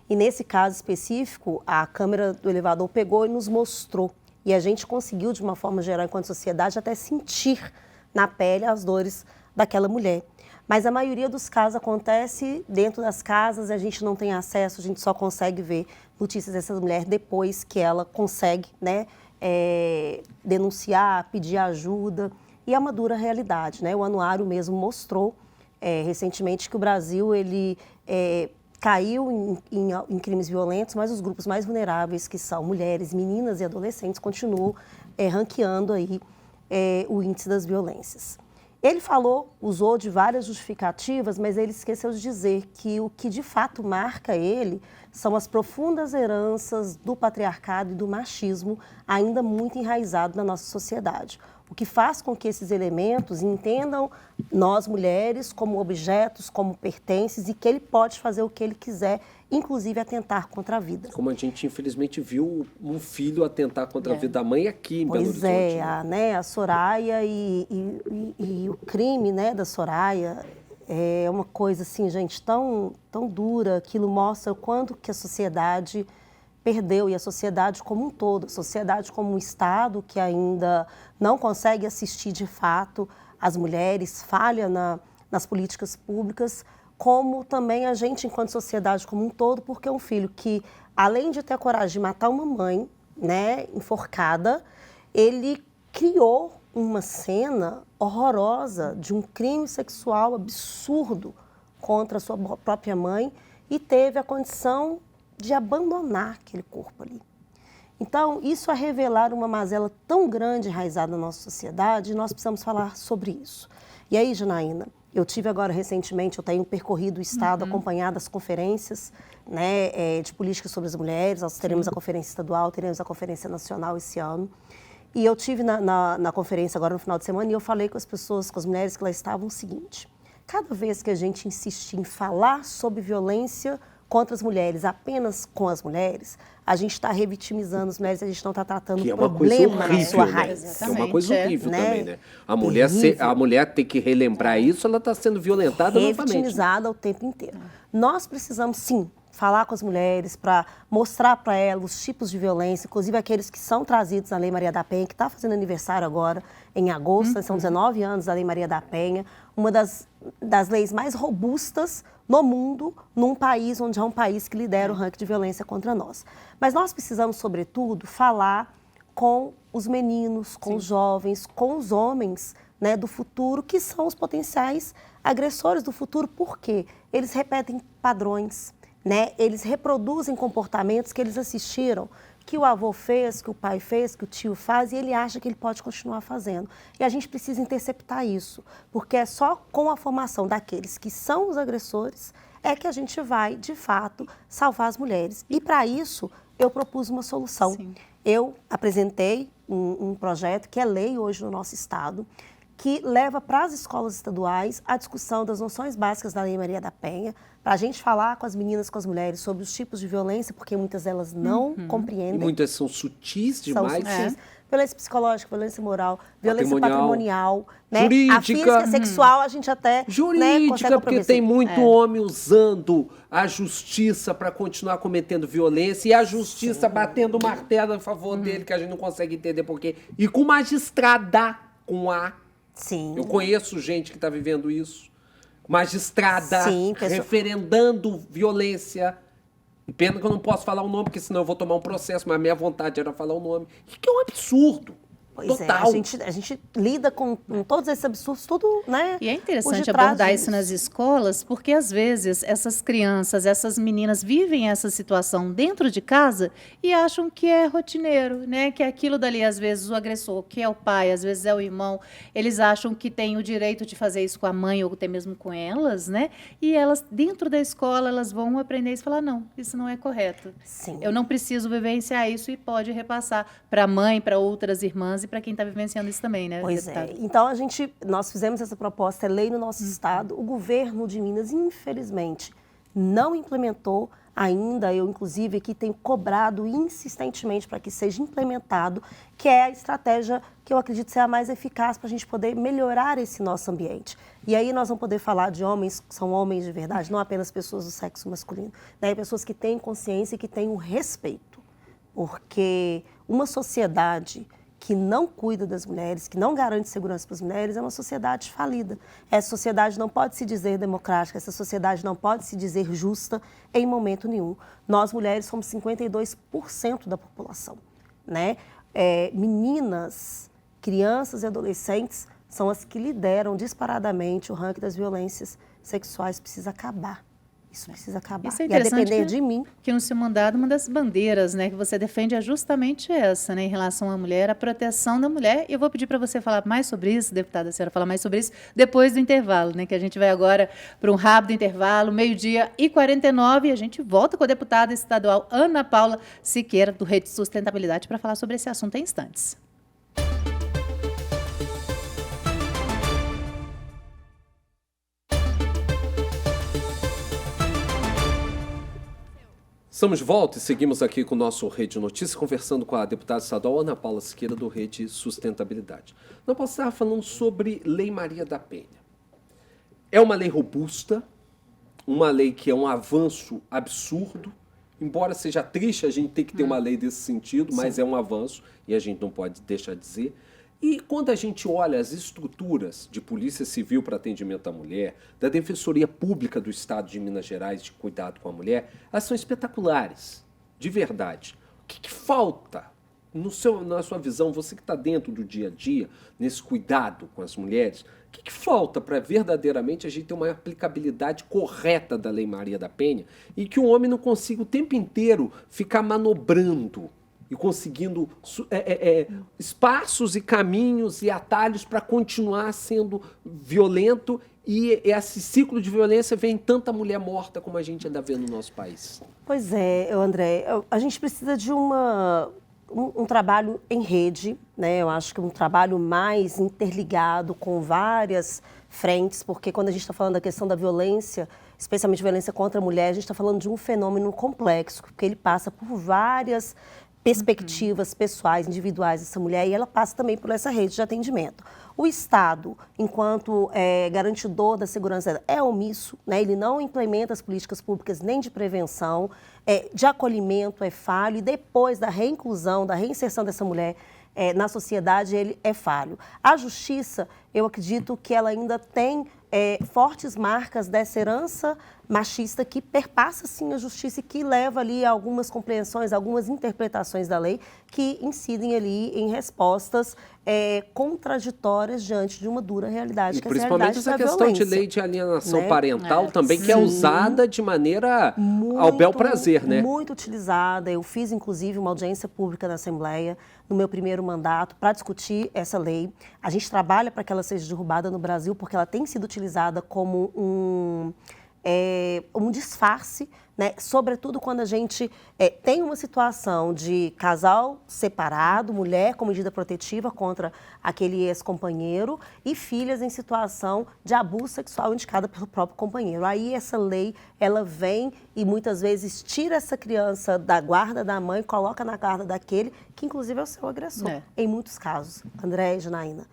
Speaker 14: E nesse caso específico, a câmera do elevador pegou e nos mostrou. E a gente conseguiu, de uma forma geral, enquanto sociedade, até sentir na pele as dores daquela mulher. Mas a maioria dos casos acontece dentro das casas, a gente não tem acesso, a gente só consegue ver notícias dessas mulheres depois que ela consegue, né, denunciar, pedir ajuda. E é uma dura realidade, né? O anuário mesmo mostrou recentemente que o Brasil ele, caiu em crimes violentos, mas os grupos mais vulneráveis, que são mulheres, meninas e adolescentes, continuam ranqueando aí, o índice das violências. Ele usou de várias justificativas, mas ele esqueceu de dizer que o que de fato marca ele são as profundas heranças do patriarcado e do machismo ainda muito enraizado na nossa sociedade. o que faz com que esses elementos entendam nós, mulheres, como objetos, como pertences, e que ele pode fazer o que ele quiser, inclusive atentar contra a vida.
Speaker 1: Como a gente, infelizmente, viu um filho atentar contra a vida da mãe aqui em Belo Horizonte.
Speaker 14: Pois é, a Soraya e o crime, né, da Soraya é uma coisa, assim, gente, tão dura. Aquilo mostra o quanto que a sociedade perdeu, e a sociedade como um todo, a sociedade como um Estado que ainda não consegue assistir de fato as mulheres, falha nas políticas públicas, como também a gente enquanto sociedade como um todo, porque é um filho que, além de ter a coragem de matar uma mãe, né, enforcada, ele criou uma cena horrorosa de um crime sexual absurdo contra a sua própria mãe e teve a condição de abandonar aquele corpo ali. Então, isso é revelar uma mazela tão grande enraizada na nossa sociedade, e nós precisamos falar sobre isso. E aí, Janaína, eu tive agora recentemente, eu tenho percorrido o Estado, acompanhado as conferências, né, de políticas sobre as mulheres. Nós teremos a conferência estadual, teremos a conferência nacional esse ano. E eu tive na conferência agora no final de semana, e eu falei com as pessoas, com as mulheres que lá estavam, o seguinte: cada vez que a gente insistir em falar sobre violência contra as mulheres, apenas com as mulheres, a gente está revitimizando as mulheres, a gente não está tratando o problema na sua raiz.
Speaker 1: Que é uma coisa horrível também, né? A mulher ter que relembrar isso, ela está sendo violentada novamente.
Speaker 14: Revitimizada o tempo inteiro. Nós precisamos, sim, falar com as mulheres para mostrar para elas os tipos de violência, inclusive aqueles que são trazidos na Lei Maria da Penha, que está fazendo aniversário agora, em agosto, são 19 anos da Lei Maria da Penha, uma das leis mais robustas no mundo, num país onde é um país que lidera o ranking de violência contra nós. Mas nós precisamos, sobretudo, falar com os meninos, com os jovens, com os homens, né, do futuro, que são os potenciais agressores do futuro, porque eles repetem padrões, né? Eles reproduzem comportamentos que eles assistiram, que o avô fez, que o pai fez, que o tio faz, e ele acha que ele pode continuar fazendo. E a gente precisa interceptar isso, porque é só com a formação daqueles que são os agressores é que a gente vai, de fato, salvar as mulheres. E, para isso, eu propus uma solução. Sim. Eu apresentei um projeto que é lei hoje no nosso Estado, que leva para as escolas estaduais a discussão das noções básicas da Lei Maria da Penha, para a gente falar com as meninas, com as mulheres, sobre os tipos de violência, porque muitas delas não compreendem.
Speaker 1: E muitas são sutis demais.
Speaker 14: São sutis. Violência psicológica, violência moral, violência patrimonial, né?
Speaker 1: Jurídica.
Speaker 14: A física, sexual, a gente até
Speaker 1: jurídica,
Speaker 14: né,
Speaker 1: porque tem muito homem usando a justiça para continuar cometendo violência e a justiça batendo o martelo a favor dele, que a gente não consegue entender por quê. E com magistrada, com A.
Speaker 14: Sim.
Speaker 1: Eu conheço gente que está vivendo isso. Magistrada, referendando violência. E pena que eu não posso falar o nome, porque senão eu vou tomar um processo, mas a minha vontade era falar o nome. Que é um absurdo.
Speaker 14: Pois
Speaker 1: total.
Speaker 14: A gente lida com todos esses absurdos, tudo, né?
Speaker 2: E é interessante abordar isso nas escolas, porque às vezes essas crianças, essas meninas vivem essa situação dentro de casa e acham que é rotineiro, né? Que é aquilo dali, às vezes, o agressor, que é o pai, às vezes é o irmão, eles acham que tem o direito de fazer isso com a mãe ou até mesmo com elas, né? E elas, dentro da escola, elas vão aprender isso e falar, não, isso não é correto.
Speaker 14: Sim.
Speaker 2: Eu não preciso vivenciar isso, e pode repassar para a mãe, para outras irmãs e para quem está vivenciando isso também, né?
Speaker 14: Pois
Speaker 2: deputado?
Speaker 14: é. Então, nós fizemos essa proposta, é lei no nosso Estado. O governo de Minas, infelizmente, não implementou ainda. Eu, inclusive, aqui tenho cobrado insistentemente para que seja implementado, que é a estratégia que eu acredito ser a mais eficaz para a gente poder melhorar esse nosso ambiente. E aí nós vamos poder falar de homens que são homens de verdade, não apenas pessoas do sexo masculino, né? Pessoas que têm consciência e que têm o respeito. Porque uma sociedade que não cuida das mulheres, que não garante segurança para as mulheres, é uma sociedade falida. Essa sociedade não pode se dizer democrática, essa sociedade não pode se dizer justa em momento nenhum. Nós, mulheres, somos 52% da população, né? Meninas, crianças e adolescentes são as que lideram disparadamente o ranking das violências sexuais. Precisa acabar. Isso precisa acabar.
Speaker 2: Isso é
Speaker 14: e a depender de mim.
Speaker 2: Que no seu mandato, uma das bandeiras, né, que você defende é justamente essa, né, em relação à mulher, a proteção da mulher. E eu vou pedir para você falar mais sobre isso, deputada, a senhora falar mais sobre isso depois do intervalo, né, que a gente vai agora para um rápido intervalo, 12h49, e a gente volta com a deputada estadual Ana Paula Siqueira, do Rede Sustentabilidade, para falar sobre esse assunto em instantes.
Speaker 1: Estamos de volta e seguimos aqui com o nosso Rede Notícias, conversando com a deputada estadual Ana Paula Siqueira, do Rede Sustentabilidade. Nós estávamos falando sobre Lei Maria da Penha. É uma lei robusta, uma lei que é um avanço absurdo, embora seja triste a gente ter que ter uma lei desse sentido, mas é um avanço e a gente não pode deixar de dizer. E quando a gente olha as estruturas de Polícia Civil para atendimento à mulher, da Defensoria Pública do Estado de Minas Gerais de cuidado com a mulher, elas são espetaculares, de verdade. O que falta, na sua visão, você que está dentro do dia a dia, nesse cuidado com as mulheres, o que falta para verdadeiramente a gente ter uma aplicabilidade correta da Lei Maria da Penha e que o homem não consiga o tempo inteiro ficar manobrando e conseguindo espaços e caminhos e atalhos para continuar sendo violento, e esse ciclo de violência vem tanta mulher morta como a gente ainda vê no nosso país?
Speaker 14: Pois é, André, a gente precisa de um trabalho em rede, né? Eu acho que um trabalho mais interligado com várias frentes, porque quando a gente está falando da questão da violência, especialmente violência contra a mulher, a gente está falando de um fenômeno complexo, porque ele passa por várias perspectivas pessoais, individuais dessa mulher, e ela passa também por essa rede de atendimento. O Estado, enquanto garantidor da segurança, é omisso, né? Ele não implementa as políticas públicas nem de prevenção, de acolhimento é falho, e depois da reinclusão, da reinserção dessa mulher na sociedade, ele é falho. A Justiça, eu acredito que ela ainda tem fortes marcas dessa herança machista que perpassa, sim, a Justiça e que leva ali a algumas compreensões, algumas interpretações da lei que incidem ali em respostas contraditórias diante de uma dura realidade,
Speaker 1: e
Speaker 14: que
Speaker 1: principalmente
Speaker 14: essa
Speaker 1: questão de lei de alienação parental também, que é usada de maneira ao bel prazer, né?
Speaker 14: Muito utilizada. Eu fiz, inclusive, uma audiência pública na Assembleia no meu primeiro mandato para discutir essa lei. A gente trabalha para que ela seja derrubada no Brasil, porque ela tem sido utilizada como um disfarce, né? Sobretudo quando a gente tem uma situação de casal separado, mulher com medida protetiva contra aquele ex-companheiro e filhas em situação de abuso sexual indicada pelo próprio companheiro. Aí essa lei, ela vem e muitas vezes tira essa criança da guarda da mãe, coloca na guarda daquele que inclusive é o seu agressor. Em muitos casos, André e Janaína,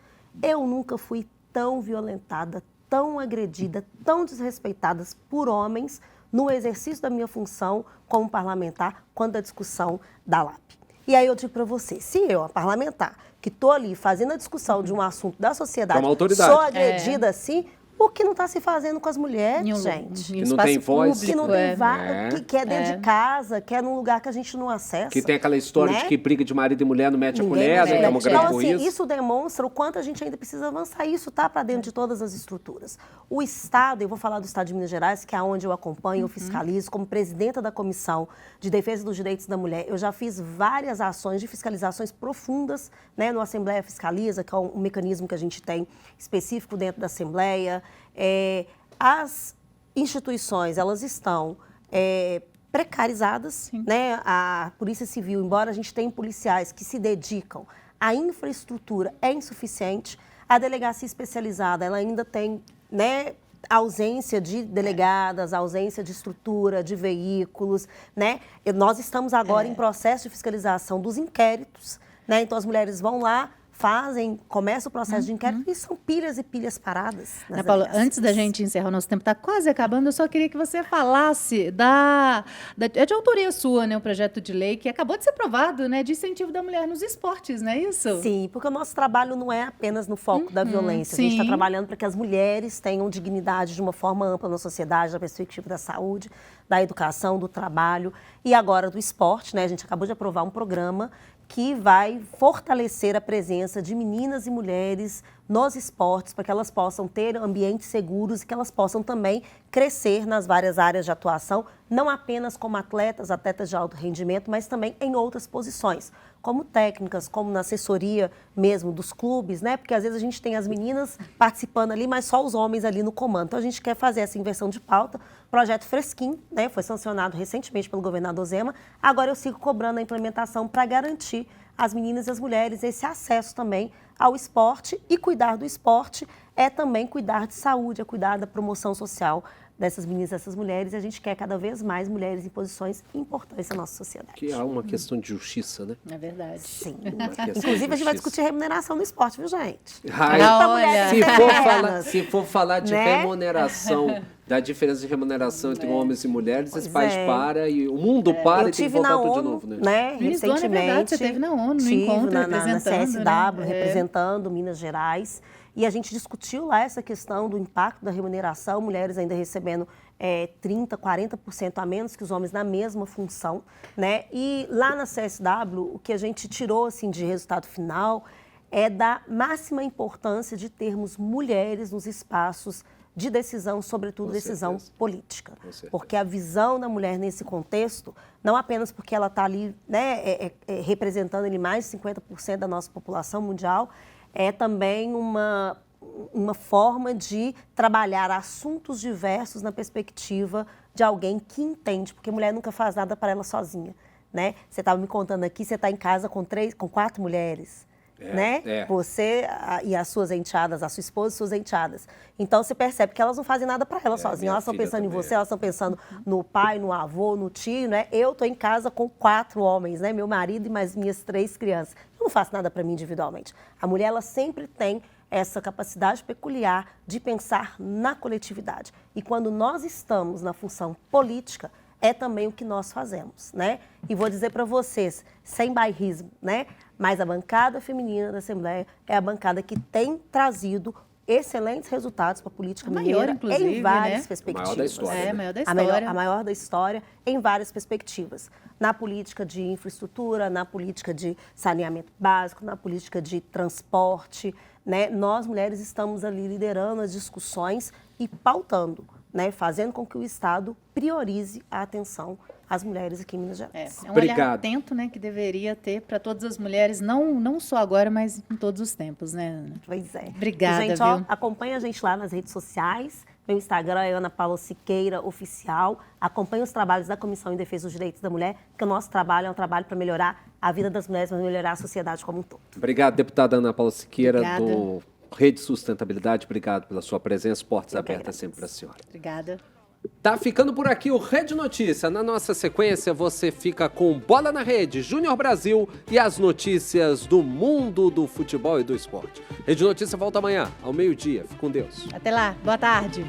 Speaker 14: eu nunca fui tão violentada, tão agredida, tão desrespeitadas por homens no exercício da minha função como parlamentar, quando a discussão da LAP. E aí eu digo para você, se eu, a parlamentar, que estou ali fazendo a discussão de um assunto da sociedade, sou agredida assim, o que não está se fazendo com as mulheres, gente?
Speaker 1: Que não tem voz.
Speaker 14: Que não tem vaga, que é dentro de casa, que é num lugar que a gente não acessa.
Speaker 1: Que tem aquela história, né, de que briga de marido e mulher não mete a colher, né? Estamos
Speaker 14: Então, assim, isso demonstra o quanto a gente ainda precisa avançar. Isso está para dentro de todas as estruturas. O Estado, eu vou falar do Estado de Minas Gerais, que é onde eu acompanho, eu fiscalizo, como presidenta da Comissão de Defesa dos Direitos da Mulher, eu já fiz várias ações de fiscalizações profundas, né, no Assembleia Fiscaliza, que é um mecanismo que a gente tem específico dentro da Assembleia. As instituições, elas estão precarizadas, né? A Polícia Civil, embora a gente tenha policiais que se dedicam, a infraestrutura é insuficiente, a delegacia especializada, ela ainda tem, né, ausência de delegadas, ausência de estrutura, de veículos, né? Nós estamos agora em processo de fiscalização dos inquéritos, né? Então as mulheres vão lá, começa o processo de inquérito e são pilhas e pilhas paradas.
Speaker 2: Ana Paula, antes da gente encerrar o nosso tempo, está quase acabando, eu só queria que você falasse de autoria sua, né, um projeto de lei que acabou de ser aprovado, né, de incentivo da mulher nos esportes, não é isso?
Speaker 14: Sim, porque o nosso trabalho não é apenas no foco da violência, a gente está trabalhando para que as mulheres tenham dignidade de uma forma ampla na sociedade, da perspectiva da saúde, da educação, do trabalho e agora do esporte, né, a gente acabou de aprovar um programa que vai fortalecer a presença de meninas e mulheres nos esportes, para que elas possam ter ambientes seguros e que elas possam também crescer nas várias áreas de atuação, não apenas como atletas de alto rendimento, mas também em outras posições, como técnicas, como na assessoria mesmo dos clubes, né? Porque às vezes a gente tem as meninas participando ali, mas só os homens ali no comando. Então a gente quer fazer essa inversão de pauta, projeto fresquinho, né? Foi sancionado recentemente pelo governador Zema, agora eu sigo cobrando a implementação para garantir às meninas e às mulheres esse acesso também ao esporte, e cuidar do esporte é também cuidar de saúde, é cuidar da promoção social dessas meninas, dessas mulheres, e a gente quer cada vez mais mulheres em posições importantes na nossa sociedade.
Speaker 1: Que há uma questão de justiça, né?
Speaker 2: É verdade.
Speaker 14: Sim. Inclusive, a gente vai discutir remuneração no esporte, viu, gente?
Speaker 1: Ai,
Speaker 2: olha.
Speaker 1: se for falar de
Speaker 14: né?
Speaker 1: remuneração, da diferença de remuneração entre homens e mulheres, esse país para e o mundo para e tem que voltar tudo de novo, né?
Speaker 14: Recentemente,
Speaker 2: é verdade, você teve na ONU, no encontro
Speaker 14: na
Speaker 2: representando,
Speaker 14: CSW,
Speaker 2: né?
Speaker 14: representando Minas Gerais. E a gente discutiu lá essa questão do impacto da remuneração, mulheres ainda recebendo 30%, 40% a menos que os homens na mesma função, né? E lá na CSW, o que a gente tirou assim, de resultado final é da máxima importância de termos mulheres nos espaços de decisão, sobretudo decisão política. Porque a visão da mulher nesse contexto, não apenas porque ela está ali, né, representando ali mais de 50% da nossa população mundial, é também uma forma de trabalhar assuntos diversos na perspectiva de alguém que entende, porque mulher nunca faz nada para ela sozinha, né? Você estava me contando aqui, você está em casa com 4 mulheres, né? Você e as suas enteadas, a sua esposa e suas enteadas. Então, você percebe que elas não fazem nada para elas sozinhas. Elas estão pensando em você, elas estão pensando no pai, no avô, no tio, né? Eu estou em casa com 4 homens, né? Meu marido e mais minhas 3 crianças. Eu não faço nada para mim individualmente. A mulher, ela sempre tem essa capacidade peculiar de pensar na coletividade. E quando nós estamos na função política, é também o que nós fazemos, né? E vou dizer para vocês, sem bairrismo, né? Mas a bancada feminina da Assembleia é a bancada que tem trazido excelentes resultados para a política mineira em várias perspectivas.
Speaker 1: A maior da história.
Speaker 2: Maior da história.
Speaker 14: A maior da história em várias perspectivas. Na política de infraestrutura, na política de saneamento básico, na política de transporte, né? Nós, mulheres, estamos ali liderando as discussões e pautando, né? Fazendo com que o Estado priorize a atenção às mulheres aqui em Minas Gerais.
Speaker 2: É um olhar atento, né, que deveria ter para todas as mulheres, não só agora, mas em todos os tempos, né, Ana?
Speaker 14: Pois é.
Speaker 2: Obrigada,
Speaker 14: gente,
Speaker 2: viu?
Speaker 14: Acompanha a gente lá nas redes sociais. Meu Instagram é Ana Paula Siqueira Oficial. Acompanhe os trabalhos da Comissão em Defesa dos Direitos da Mulher, porque o nosso trabalho é um trabalho para melhorar a vida das mulheres, para melhorar a sociedade como um todo.
Speaker 1: Obrigado, deputada Ana Paula Siqueira, do Rede Sustentabilidade. Obrigado pela sua presença. Portas abertas sempre para a senhora.
Speaker 2: Obrigada.
Speaker 1: Tá ficando por aqui o Rede Notícia. Na nossa sequência, você fica com Bola na Rede, Júnior Brasil e as notícias do mundo do futebol e do esporte. Rede Notícia volta amanhã, ao meio-dia. Fique com Deus.
Speaker 2: Até lá. Boa tarde.